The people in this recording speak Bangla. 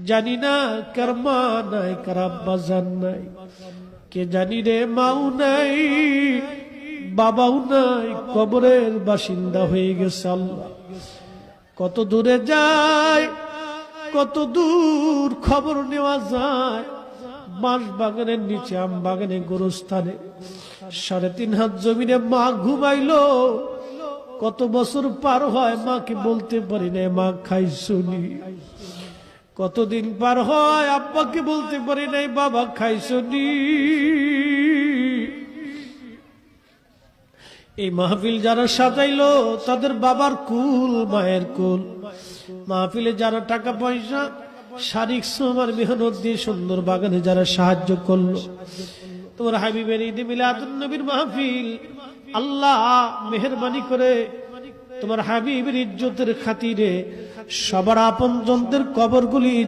জানি না কার মা নাই, কার আব্বা জান নাই, কে জানি রে মাও নাই, বাবাও নাই, কবরের বাসিন্দা হয়ে গেছে। আল্লাহ কত দূরে যায়, কত দূর খবর নেওয়া যায়। বাঁশ বাগানের নিচে, আম বাগানে, গোরস্থানে 3.5 হাত জমিনে মা ঘুমাইলো। কত বছর পার হয়, মাকে বলতে পারি না মা খাইছুনি। কতদিন পার হয়, আব্বাকে বলতে পারি নাই বাবা খাইছুনি। এই মাহফিল যারা সাজাইলো তাদের বাবার কুল, মায়ের কুল। মাহফিলে যারা টাকা পয়সা, শারীরিক শ্রম আর মেহনত দিয়ে সুন্দর বাগানে যারা সাহায্য করলো, তোমার হাবিবের ঈদে মিলাদুন নবীর মাহফিল, আল্লাহ মেহেরবানি করে তোমার হাবিবের ইজ্জতের খাতিরে সবার আপনজনদের কবরগুলি